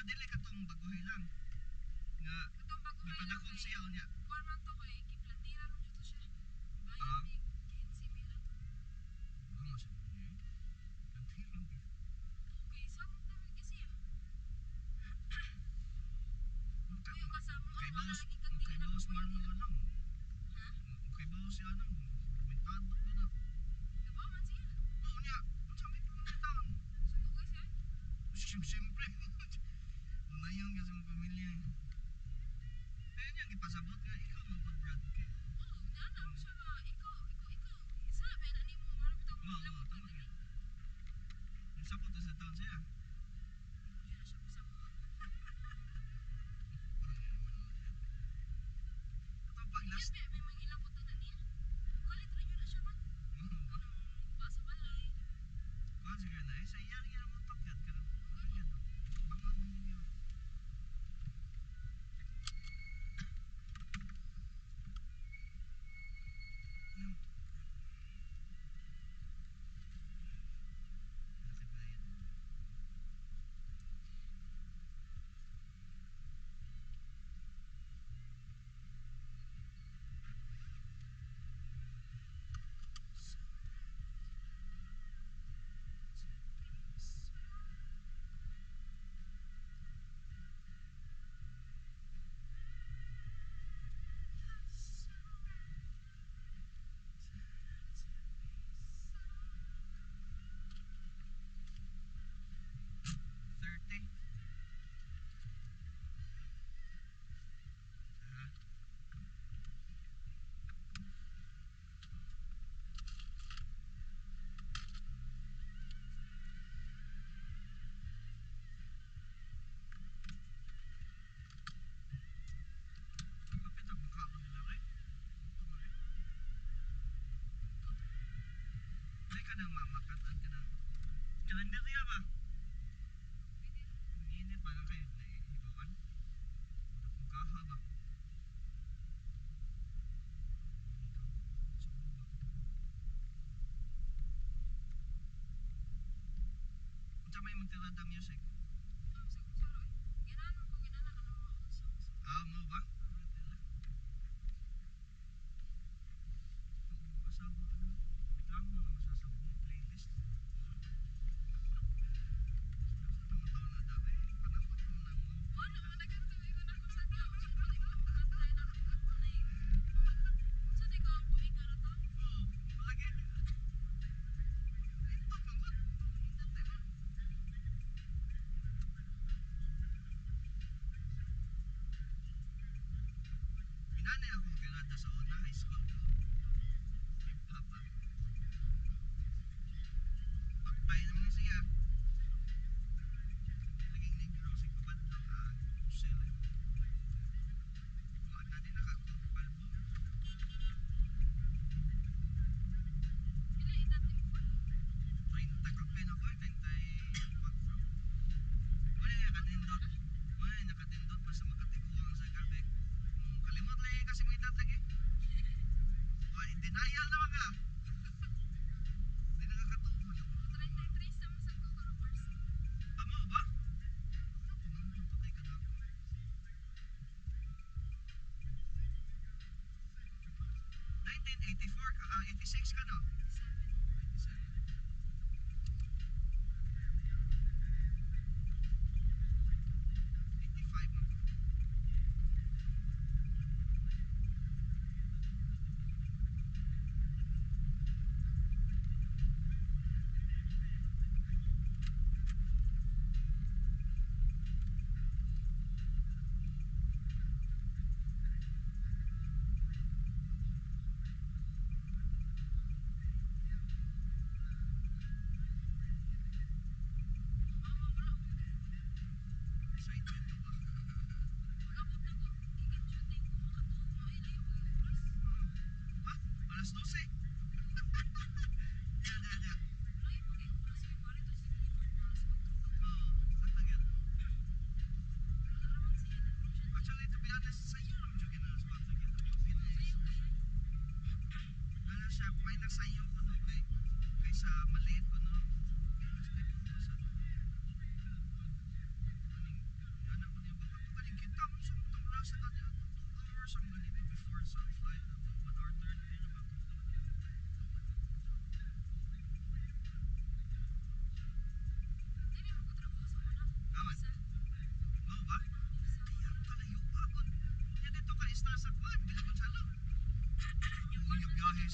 dili katong baguhay lang. Nga Katong baguhay lang ipadakon kay siya unya. kuwan man to kay giplantira ron dito siya. Bayad ni 15,000 ato. Mga sa niya. Kantiran ka. Okay, samot naman kasi ah. Tuyo ka sa mo Kay wala bawas, lagi kay kantina bawas ko man pwede. ano. Ha? Kay bawas siya ano. Komentado ka na. Diba man siya? Oo niya. Ang sabi ko ng taon. Sundo ka siya? Siyempre. Unayon kasi mga pamilya. Kaya niya, ipasabot nga, ikaw mag-good Brad. Okay? Oo, naanam siya nga. Ikaw. Sabi na ni mo, marami ito Oo, problema ka tama na yan. Nasabot na sa taon siya. Hindi na siya pasabot. Ito pag last. Yes, may mga ilabot na niya. Galit rin yun na siya man. Anong ba sa balay. Kung sige na, sa iya mo takyat ka na. Bangon mo niyo. Makatan ka na. Kalendarya ba? Init ba lang kayo na ibawan? Wala kong kaha ba? Unsa may magtirada music? Sa kong saro eh. Ginanong ko, ginana ka ng mga songs. Mo ba? Kasama ano? Reklamo na masasabog ng playlist. Mga taon na daw eh. Panapot mo lang mo. Wala man nagkatuloy ako sa tao. So, balik ko matay na ako mo na eh. Sa di ko ang tuig ka na to? Oo, malagi. Ito, pagod. Hindot tayo ba? Pinanay ako magkagada sa una high school ko. Hip-hop. Bakbay naman siya. Naging negro si Kabadlong Pusel. Wala na din nakakuha palbo. Pila edad ni mo? 30 kapin ako, 34. Wala nga nakatindot. Wala nga nakatindot basta makatikuwang sa gabi. Kalimot lang kasi mo itatag eh. Wala, denial naman ka. Hindi nakakatuwa. 33 sa masang ko karo Mars. Amo ba? Tinambol, patay ka na ako. 1984 ka, 86 ka no? 85 mo. Mama bro. Excited na ba? Pag-abot na ko. Gigan shooting ko makatuog mo. Ay, layo ko yung oras. Ba? Alas 12? Ya. Layo ko yung oras. May pari to sa Clifford na alas 4 pa. Oo, sakagyan. Wala raman siya. Actually, to be honest, sa'yo naman siya ginasbang sa kita. Sa'yo kayo. Ano siya, may nasayo ko no, kaysa maliit ko no. Gusto ko sa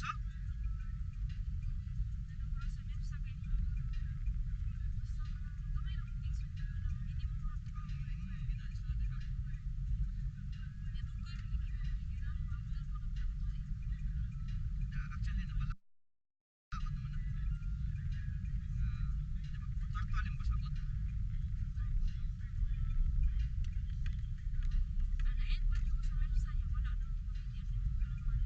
Unsa? Nanapura sa Mepsa kay basta man gamay lang kung isip ko na minimum ra. Minimum ginaan sila diha. Ya dugay lagi kinahanglan pa ako dal makapagto eh. Actually nabala ako naman na. Di ba kontrakto alin ba sagot? Na-enroll ko sa website ya wala na ako mabigyan ng number.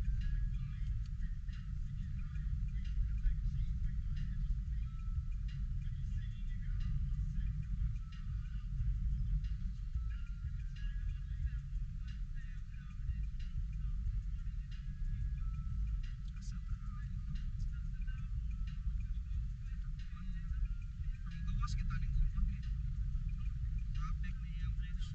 Asa ta na? From gawas kita ning upat eh. Traffic ni ang bridge.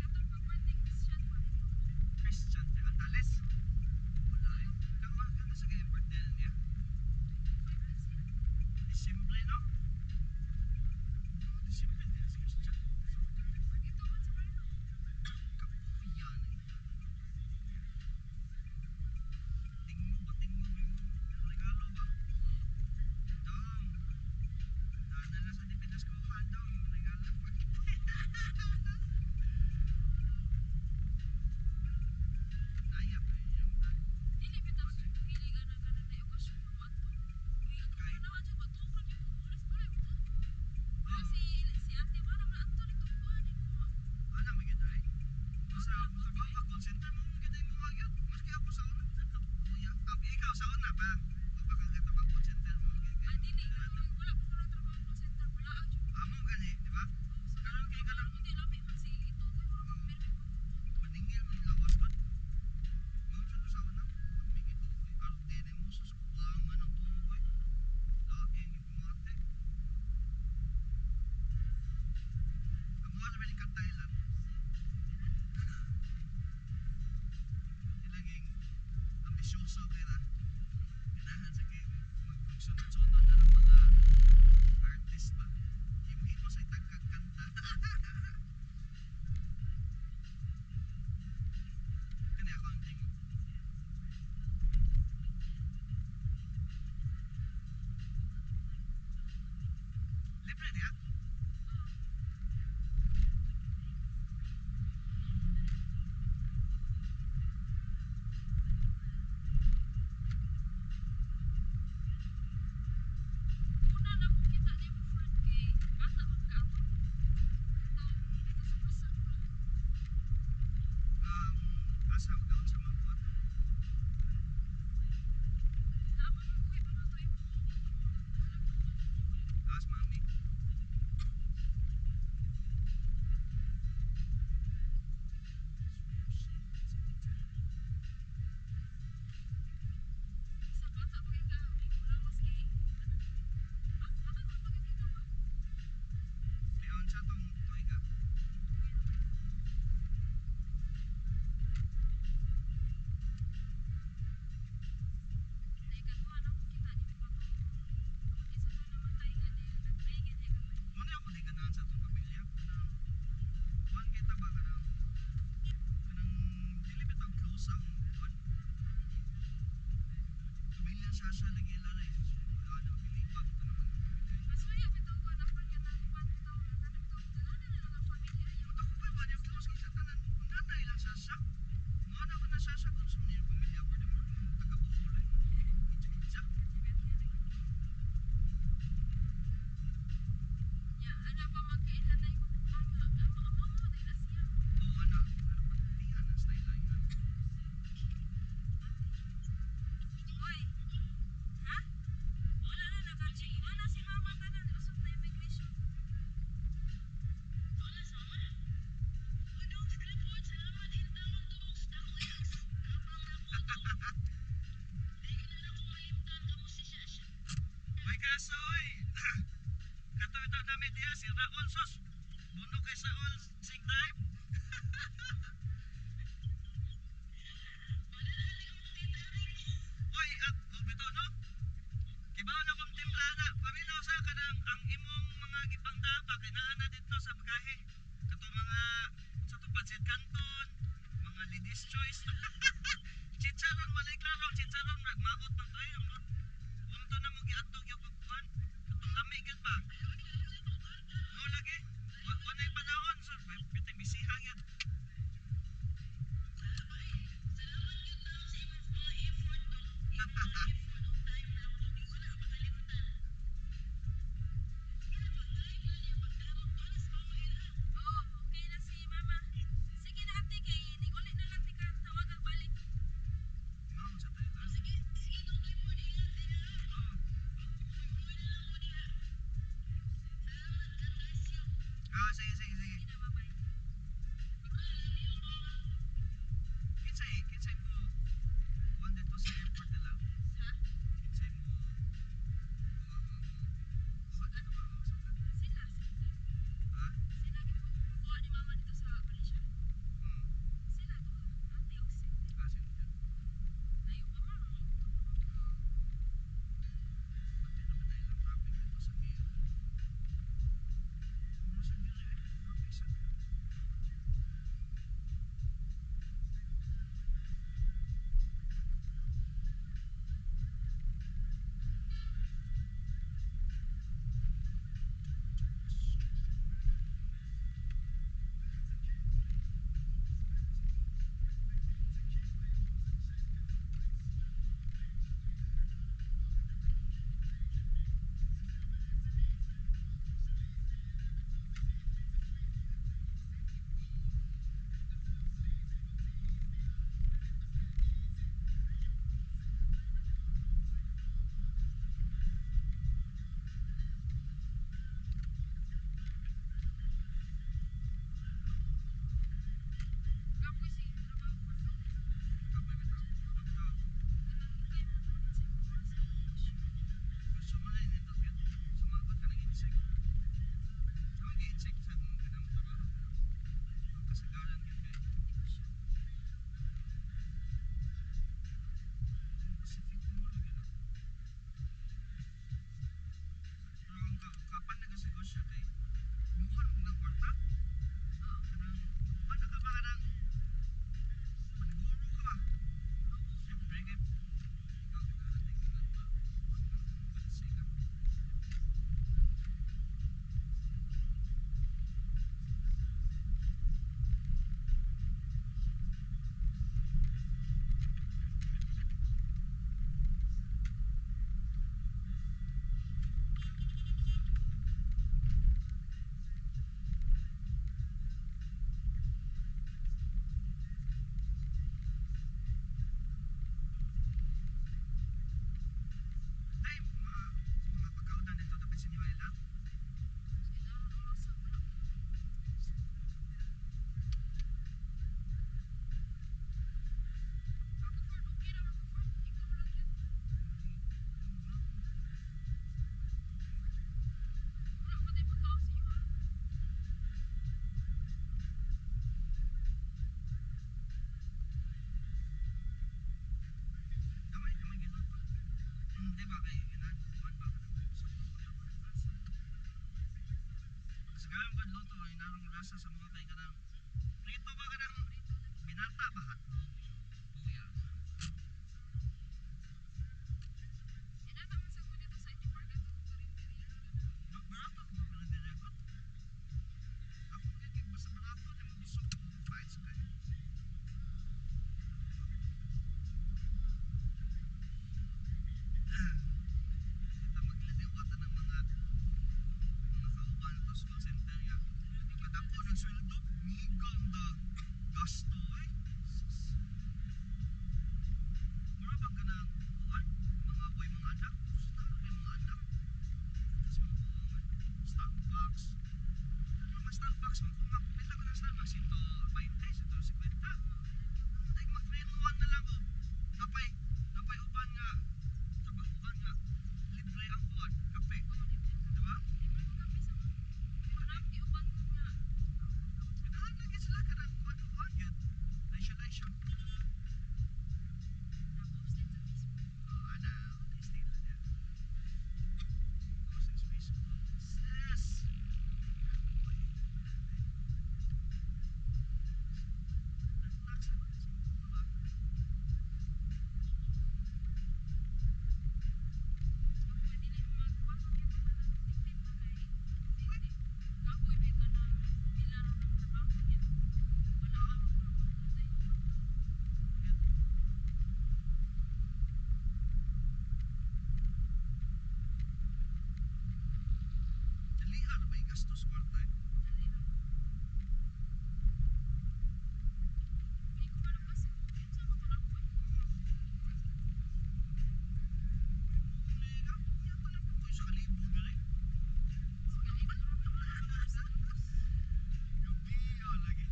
Katong pag-birthday Christian pa dito. Christian de Atales. Wala eh. Kama sa kaya birthday na niya. 25 na siya. Disyembre no? Disyembre din si Christian. Ito man si Marlo. Kapuyan eh. Tingmo ba? Tingmo ba yung regalo ba? Dong. Nala sa Depinas ko ha, dong. Regalo pa. Naya pa rin yung Dili bitaw sa pagiligan na kanan na okasyon mo ato. Uy, ato Kay- na naman siya matungkol yung oras pala bitaw. Wala Oh. si ate Mara na ato ni tukuan ni mo. Alam mo gina eh. Basta trabaho ka call center mo gina mo magyud. Maski ako sa una. Kuya, ikaw sa una pa. O baka ka trabaho call center mo Ah, dili wala pa ko na trabaho call center wala ang jud. Amo gani, di ba? Sa Karon kay ka lang hindi lami man si ito kay mura pag permi ko. maningil man lawas gud. Mao sa sa una. Kami gito arte mo sa kuwangan ng tuboy. Laing imate. Amo sa American Thailand. Ilaging ambisyoso kita. Ganahan sa kay magsunod-sunod na ng mga artist ba. Himo sa tagkakanta. Kani accounting mo. Libre niya. Una na ko kita ni mo friend kay bata man ka ato. Dito sa Pasag ba. Asa daw sa mga kuwan. Naman buhi pa man to imo. As mami. Sa bata pa kay ka, lawas kay. Ah, bata pa kay ka ba? Leon sa tong toy ka. Naikadwa na ko kita ni pa to. Isa to namatay nga ni nagpigil niya gamay. Muna ako di ganahan sa tong pamilya. Kanang kuwan kita ba kanang dili bitaw close ang kuwan. Pamilya siya lagi lari. Ano pilipag ito naman ang pamilya. Masuya bitaw ko na pa niya na iban bitaw na kana bitaw dalanan na lang ang pamilya niya. Mata ko ba niya close kay sa tanan. Nanay lang siya. Mga na ko na siya kung sa mga pamilya ko di mo taga-Bohol eh. Itsa-itsa. Ya, ana pa magkailan na ko mama, mama dai na siya. Oo, anak. Pagpilihan ang style lang yan. Hoy. Ha? Wala na naka-check. Wala si mama tanan usap na immigration. Wala sa mama. aso oy. Kato ito dami diya si Raul sos. Buno kay sa all sing time. Oy, at bito no? Kibaw na kong timplada. Paminaw sa kanang ang imong mga gipangdapa kinaana dito sa bagahe. Kato mga sa tupatsid kanton, mga ladies choice. Chicharon malay klaro, chicharon maot ng tayo. Umto na mo giatog yung pagkuhan. Katong lami gyud pa. Mo lagi. Wanay panahon so bitay bisihan gyud. Oo, okay na si Mama. Sige na ate, kay Nicole na lang tika tawagan balik. Mao sa tayo. Oh. Sige, sige, sige. Sige na, bye-bye. Kinsay mo kuan dito sa airport nila. Ha? Kinsay mo Sugat? sugat. Sila. Ha? Sila kuha ni Mama dito sa Malaysia. Hmm. Sila to, ate o si. Kasi dyan. Layo pa ma. Pati naman na ilang traffic dito sa Mio. Ano sa Mio eh? Traffic sa Kapoy si trabaho pa to. kapay metro. Kanang ikay mo naman sa imong oras sa Malaysia. Gusto mo na yun ito yun. Sumagot ka ng insect. Ang insect sa kanang trabaho. Ang kasagaran yun kay Negosyo. Pacific mo lagi na. Pero ang kapan na kasagosyo kay mukhang ng kwarta. Oo. Kanang ano ka ba kanang maniguro ka ba? Oo. Siyempre kay ikaw kinahanglan ka na ba? Balsi ka. Ay, mga pagkautan dito dapat sinihila. Sila ang sa wala. Ako Ford, okay naman ko Ford. Ikaw lang yun. Wala pa tayo pagkaon sa iyo ha. Gamay gamay gano'n pa. Di ba kay ginan kuan ba kanang sa luto ba? Kasagaran ba luto ay narong rasa sa mga kay kanang prito ba kanang Paborito lagi. binata ba hotdog? Tuya. Inata man sa ko dito sa inyo Park ato kung karinderya. No, barato mo pala direkot. Ako kay basta barato di mo busog ko kahit sa kay. Kita magliliwat ng mga kauban ito sa call center ya. Ipadako ng sweldo, migam da gasto ay. Sus. Mura ba ka ng kuhan? Mga boy mga anak? Gusto na yung mga anak. Tapos mga buwangan. Starbucks. Ano mga Starbucks? Pila ko ng Starbucks. Ito 20, ito 50. Ay, mag-3-in-1 na lang ko. Napay uban nga. Trabahuhan nga. Libre ang kuhan. Kape. ano ba gastos kwarta eh. Dali lang. Hindi ko man kasi kinsa man ko na ako eh. Liga, yata na po sa kalibo dali. Sige, ligo na naman ang gastos. Gabi lagi.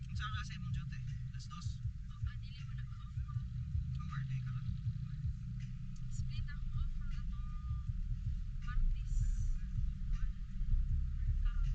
Ang sarap sa imong jote. Alas dos. Dili man naka-offer. Ang early ka lang. Split ang offer na to Martes. Karon.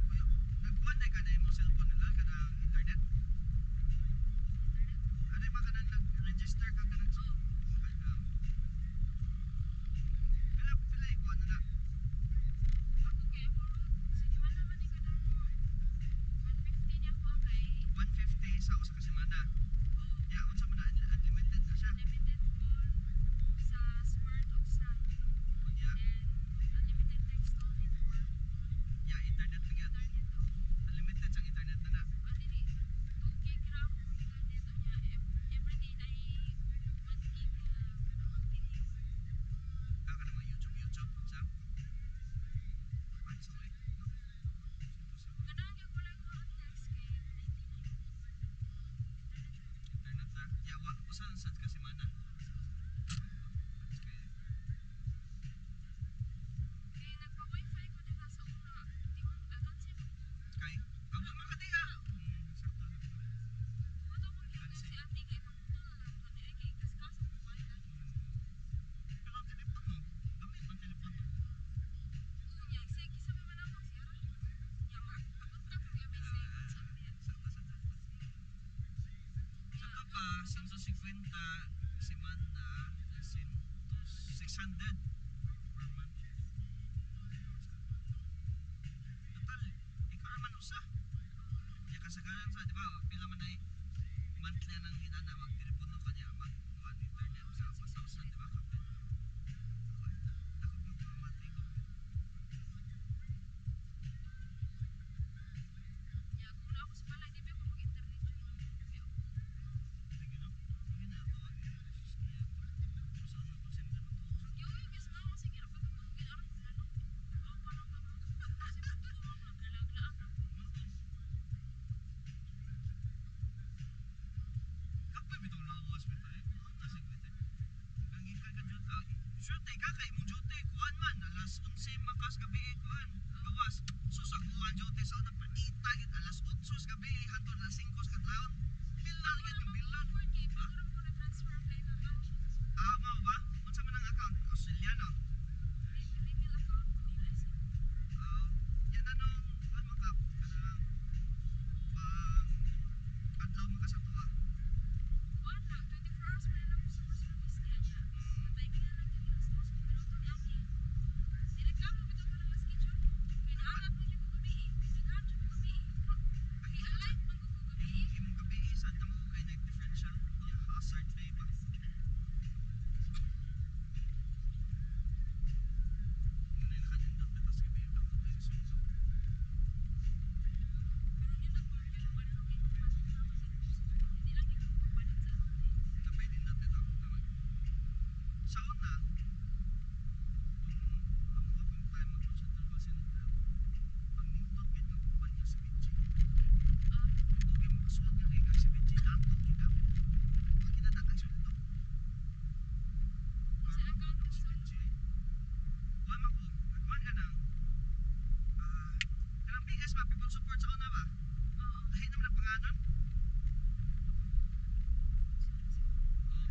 Kuya, nagkuhan na ka na imong cellphone nila ka ng internet? Ano ba ka na nag-register ka ng Oo. Pila ikuha na na? Ako kay ako sige man naman ni kadang 150 niya ko kay 150 sa usa ka semana. oh, Ya, unsa man na unlimited na siya. unlimited call sa Smart of Sun. Ya, Then unlimited text only for ya internet na gyud. internet o. Unlimited sa internet na na. Dili 2 gig ra akong internet o niya everyday na 1 gig ang video. Kaka na mga YouTube sa. Panso eh. No? Kadang yung ko lang mga text kay 99. Internet na. Ya, usan sa ka semana. Kaya nagpa-wifi ko din sa una. Di man dagan sila. Kay, abo makadiha. Sakto na. Bato ko yung si ate kay paputo na lang ko niya kay kaskasa mo ba yan? Pero ang telepon mo, gamit man telepon mo. Unya, sige sabi man ako siya. Yang abot na ko gabi sa sabi niya. Sakto. Sakto pa, 150 semana, 600 per month. Total, ikaw naman usa. Ya kasagaran sa, di ba, pila man ay monthly nang inana magtelepono ka niya mag internet sa 1,000, di ba? Kapit. Ako pa monthly ko. Ya kung na ako sa balay di ba ko mag-internet yun. Kaya ako Sige no? Sige na ito. Siya to. Saan na po sender mo to? yung gusto na kasi kira pa itong gilaran ko na no. Ako pa lang tama. Kasi pag ko ako nalaglaan na ko. Kapoy bitong lawas mo tayo. Nasig mo tayo. Kangi ka ka jud. Sure ka kay mo jote kuan man alas 11 makas gabi kuan. Gawas. Sus ako ang jote sa una panita gid alas 8 gabi hangtod alas 5 kadlawon. Bilan gid yung bilan. Pagkura ko na transfer ang kay account. Mao ba? Unsa man ang account? Australiano. Retail account ko nila isa. Yan anong kuan makap kanang pang adlaw makasatuwa. Kuan lang, 24 hours pa rin ako sa service niya niya. Natay ka na lang yung last house. Pero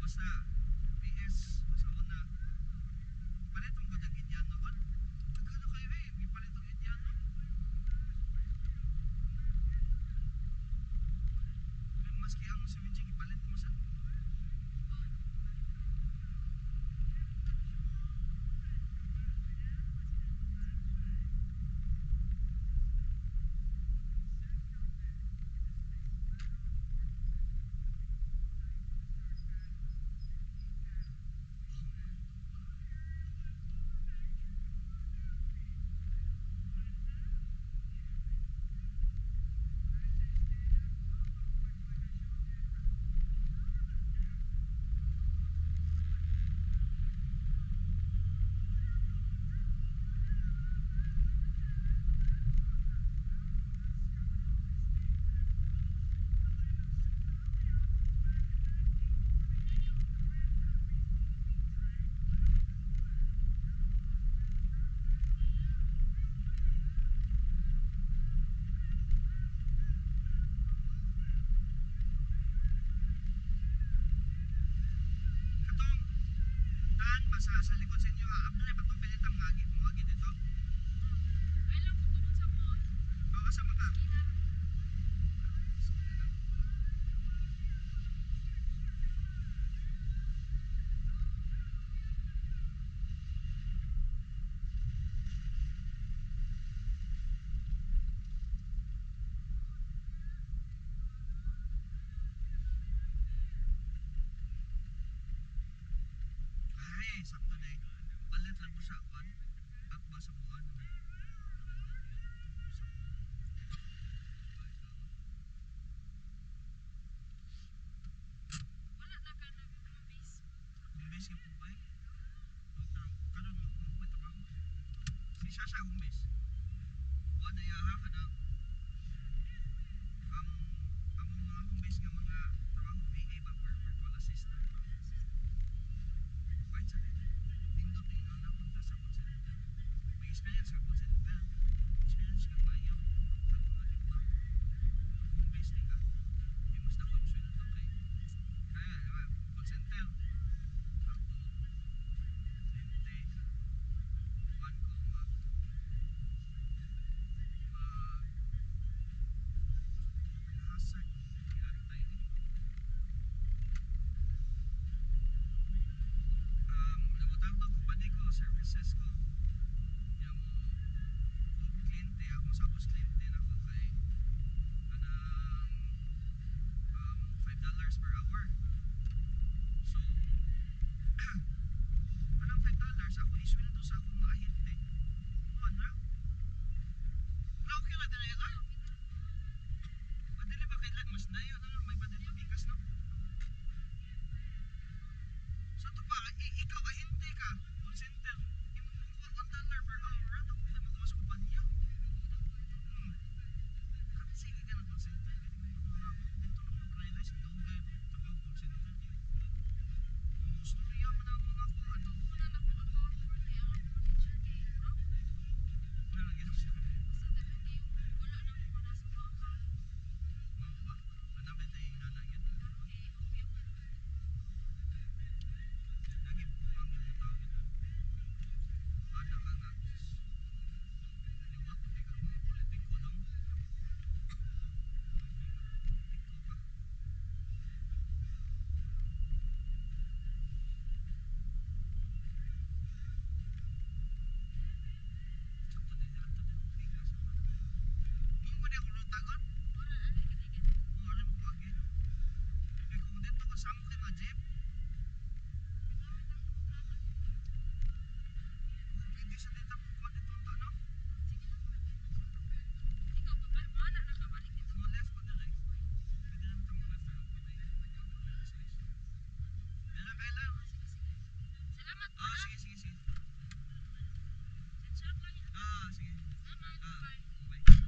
basta PS sa una. Palitong ko ng Indiano ba? Magkano kayo may palitong Indiano? Maski ang 7G ipalit mo sa katong daan ba sa likod sa inyo abdre ba to pilitang magi dito. Ay lang ko tungod sa mall. O asa maka? Ay, sakto na eh. Palit lang ko sa kwan. At ba sa buwan? Wala na ka nag-movies. Humbis ka po ba eh? Karon mo trabaho. Si Sasha humbis. Buwan na yaha ka na. Ang mga humbis nga mga trabaho VA ba virtual assistant. Kahit sa nindot din na punta sa call center. May experience ka call center. Experience ka mayo. Ang mga lima. Home base din ka. Di mas dapat sweldo kay. Kaya diba, call center. Up to 20. One ko hazard. Kaya tayo eh. Nabutang to company ko, services ko. Yung kliyente, ako sabos kliyente na ko kay kanang $5 per hour. So, kanang $5 ako isweldo sa akong mga ahente. Buwan na. Na okay na din na padili ba kailan mas dayo na may padili bigas no? Sa to pa, ikaw ahente ka, call center. Imo mo $1 per hour ato kung di mo gawas kumpanya. Sige ka ng call center. Dito lang mag-realize ito ang gaya trabaho call center. Storya mo na ang mga ko ano. Wala na ko ang work kaya ang manager kay Rob. Wala lang yun siya. Basta depende yung wala na ko na sa mga ka. Mao ba? Hanapin tayo yung nana yun. Okay, okay ako. Lagi buwang yung tawag yun. Anak ka nga. Liwat, hindi ka mga politiko dong. Politiko ka. Sakto din nila ito din. Bigas. Mo mo di ako lutagon? Wala na ligid-ligid. Oo, alam ko agi. Eh kung dito ka sa mga mga jeep, Gamit ang kontrata. hindi sa dito mo kuha dito ang ano? Sige lang. Ikaw pa ba? Mana na ka balik dito? Mga left ko din eh. Pwede naman ito mga left na pwede. Kailan? Sige, sige. Salamat po Ah, ha. sige, sige, sige. Chat lang yan. Ah, sige. Salamat. Ah, Bye. bye.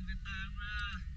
ang gitara.